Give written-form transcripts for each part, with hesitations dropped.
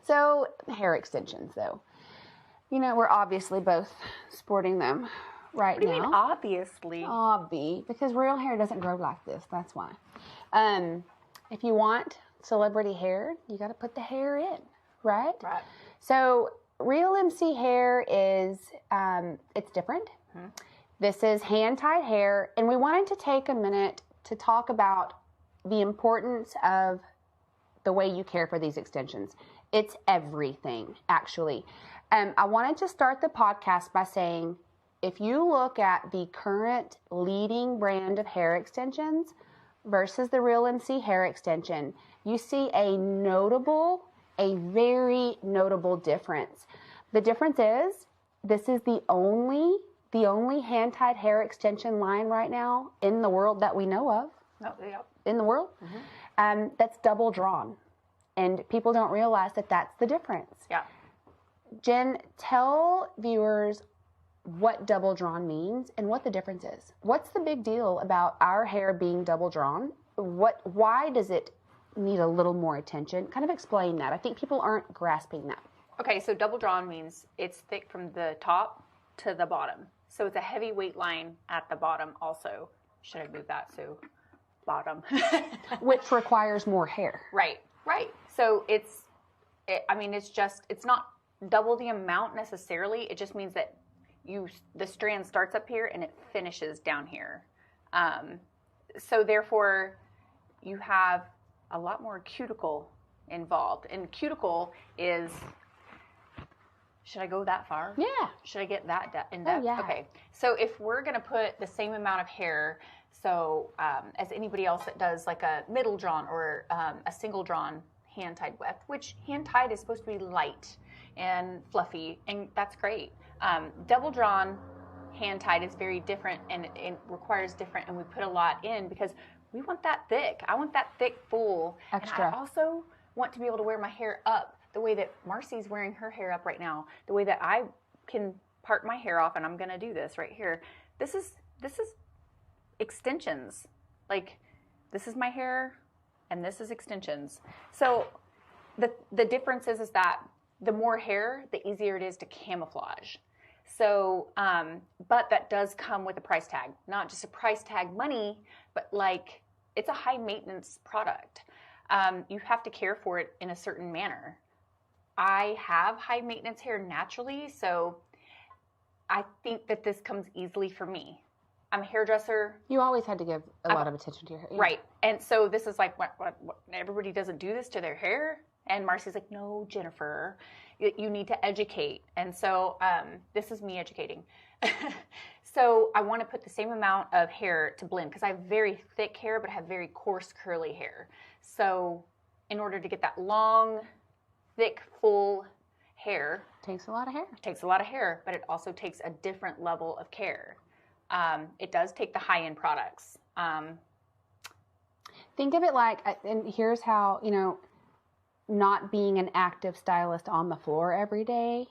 So, hair extensions, though. You know, we're obviously both sporting them right now. What do you mean, obviously? Because real hair doesn't grow like this. That's why. If you want celebrity hair, you got to put the hair in, right? Right. So, real MC hair is, it's different. Mm-hmm. This is hand-tied hair, and we wanted to take a minute to talk about the importance of the way you care for these extensions. It's everything, actually. I wanted to start the podcast by saying, if you look at the current leading brand of hair extensions versus the Real MC hair extension, you see a very notable difference. The difference is, this is the only hand-tied hair extension line right now in the world that we know of. Oh, yeah. In the world, that's double drawn. And people don't realize that that's the difference. Yeah. Jen, tell viewers what double drawn means and what the difference is. What's the big deal about our hair being double drawn? Why does it need a little more attention? Kind of explain that. I think people aren't grasping that. Okay, so double drawn means it's thick from the top to the bottom. So it's a heavy weight line at the bottom also. Should I move that? So bottom. Which requires more hair. Right. So it's not double the amount necessarily. It just means that the strand starts up here and it finishes down here. So therefore, you have a lot more cuticle involved. And cuticle is, should I go that far? Yeah. Should I get that in depth? Oh, yeah. Okay. So if we're going to put the same amount of hair, so as anybody else that does like a middle drawn or a single drawn hand-tied weft, which hand-tied is supposed to be light and fluffy, and that's great. Double drawn hand-tied is very different, and it requires different, and we put a lot in because we want that thick. I want that thick, full. Extra. And I also want to be able to wear my hair up the way that Marcy's wearing her hair up right now, the way that I can part my hair off, and I'm going to do this right here. This is extensions. Like, this is my hair, and this is extensions. So the difference is that the more hair, the easier it is to camouflage. So, but that does come with a price tag. Not just a price tag money, but like, it's a high maintenance product. You have to care for it in a certain manner. I have high maintenance hair naturally, so I think that this comes easily for me. I'm a hairdresser. You always had to give a lot of attention to your hair. Right. And so this is like, what everybody doesn't do this to their hair. And Marcy's like, no, Jennifer, you need to educate. And so this is me educating. So I want to put the same amount of hair to blend because I have very thick hair, but I have very coarse, curly hair. So in order to get that long, thick, full hair. Takes a lot of hair. Takes a lot of hair, but it also takes a different level of care. It does take the high-end products. Think of it like, and here's how, not being an active stylist on the floor every day,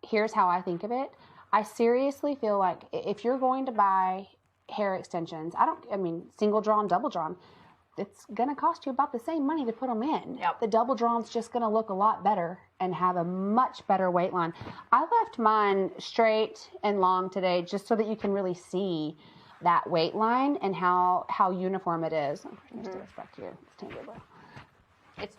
here's how I think of it. I seriously feel like if you're going to buy hair extensions, single drawn, double drawn, it's going to cost you about the same money to put them in. Yep. The double drawn's just going to look a lot better and have a much better weight line. I left mine straight and long today just so that you can really see that weight line and how uniform it is. Just back here. It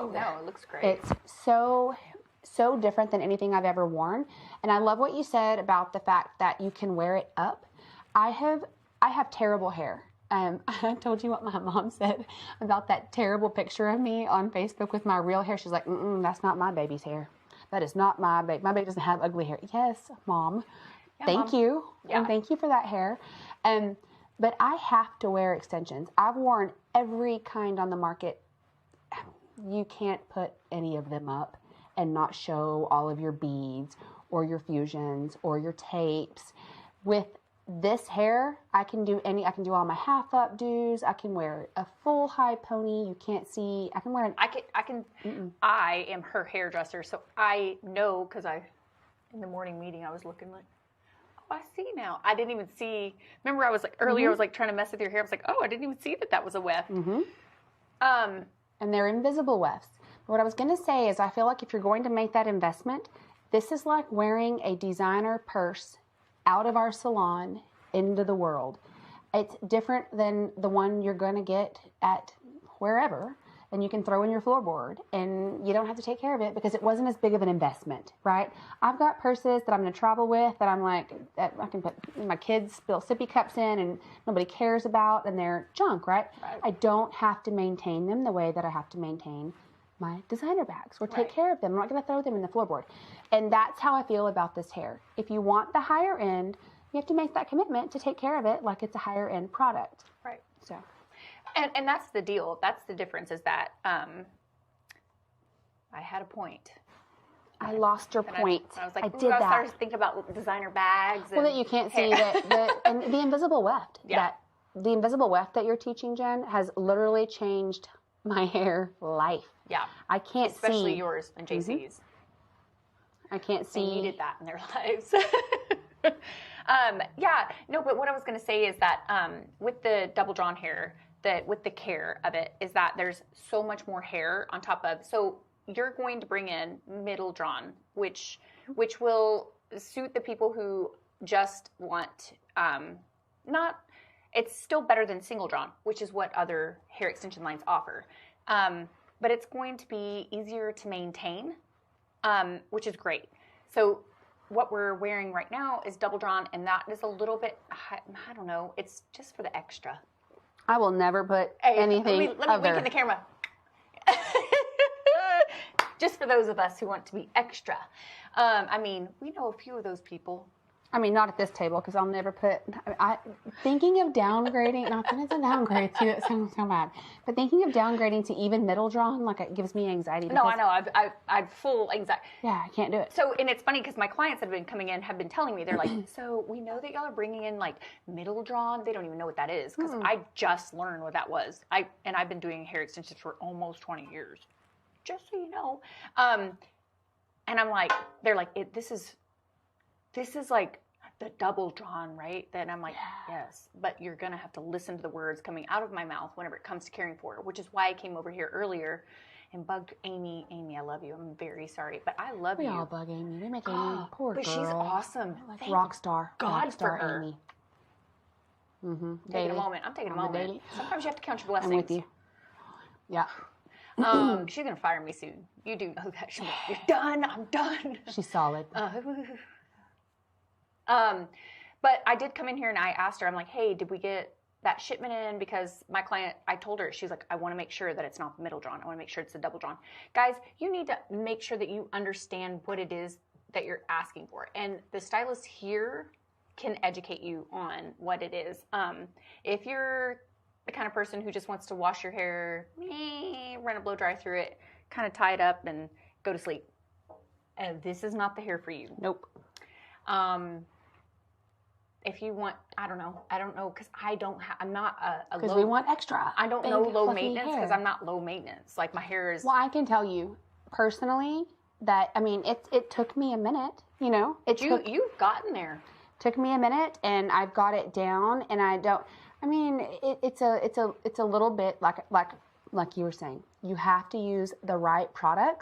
looks great. It's so different than anything I've ever worn. And I love what you said about the fact that you can wear it up. I have terrible hair. I told you what my mom said about that terrible picture of me on Facebook with my real hair. She's like, that's not my baby's hair. That is not my baby. My baby doesn't have ugly hair. Yes, Mom. Yeah, thank you. Yeah. And thank you for that hair. But I have to wear extensions. I've worn every kind on the market. You can't put any of them up and not show all of your beads or your fusions or your tapes. With this hair, I can do all my half updos. I can wear a full high pony. You can't see. I can wear I am her hairdresser, so I know because in the morning meeting I was looking like, oh, I see now. I didn't even see. Remember, I was like earlier. I was like trying to mess with your hair. I was like, oh, I didn't even see that was a weft. And they're invisible wefts. What I was going to say is I feel like if you're going to make that investment, this is like wearing a designer purse out of our salon into the world. It's different than the one you're going to get at wherever, and you can throw in your floorboard, and you don't have to take care of it because it wasn't as big of an investment, right? I've got purses that I'm going to travel with that I'm like, that I can put my kids spill sippy cups in and nobody cares about, and they're junk, right? I don't have to maintain them the way that I have to maintain my designer bags or take care of them. I'm not going to throw them in the floorboard. And that's how I feel about this hair. If you want the higher end, you have to make that commitment to take care of it like it's a higher end product. Right. So, and that's the deal. That's the difference is that I had a point. I lost your point. I was like, I did that. I started thinking about designer bags. Well, that you can't see and the invisible weft. Yeah. The invisible weft that you're teaching, Jen, has literally changed my hair life. Yeah. I can't Especially see. yours and JC's. I can't see. They needed that in their lives. Yeah, no, but what I was going to say is that with the double drawn hair, with the care of it, is that there's so much more hair on top of. So you're going to bring in middle drawn, which will suit the people who just want not. It's still better than single drawn, which is what other hair extension lines offer. But it's going to be easier to maintain, which is great. So what we're wearing right now is double drawn, and that is a little bit, I don't know, it's just for the extra. I will never put anything Let me wink in the camera. Just for those of us who want to be extra. I mean, we know a few of those people. I mean, not at this table, because I'll never put. Thinking of downgrading, not that it's a downgrade too. It sounds so bad. But thinking of downgrading to even middle drawn, like it gives me anxiety. No, I know. I've full anxiety. Yeah, I can't do it. So, and it's funny because my clients that have been coming in have been telling me, they're like, so we know that y'all are bringing in like middle drawn. They don't even know what that is because I just learned what that was. And I've been doing hair extensions for almost 20 years, just so you know. And I'm like, they're like, this is like the double drawn, right? Then I'm like, yes, but you're going to have to listen to the words coming out of my mouth whenever it comes to caring for her, which is why I came over here earlier and bugged Amy. Amy, I love you. I'm very sorry, but I love you. We all bug Amy. We make Amy poor but girl. She's awesome. Like rock star. God rock star for her. Amy. Mm-hmm. Taking a moment. I'm taking a moment. Sometimes you have to count your blessings. I'm with you. Yeah. She's going to fire me soon. You do know that. She's like, you're done. I'm done. She's solid. But I did come in here and I asked her, I'm like, hey, did we get that shipment in? Because my client, I told her, she's like, I want to make sure that it's not the middle drawn. I want to make sure it's the double drawn. Guys, you need to make sure that you understand what it is that you're asking for. And the stylist here can educate you on what it is. If you're the kind of person who just wants to wash your hair, run a blow dry through it, kind of tie it up and go to sleep, this is not the hair for you. Nope. If you want, I don't know, because I'm not a low. Because we want extra. I don't know low maintenance because I'm not low maintenance. Like my hair is. Well, I can tell you personally that, I mean, it took me a minute, you know. You've gotten there. Took me a minute, and I've got it down, and it's a little bit like you were saying. You have to use the right products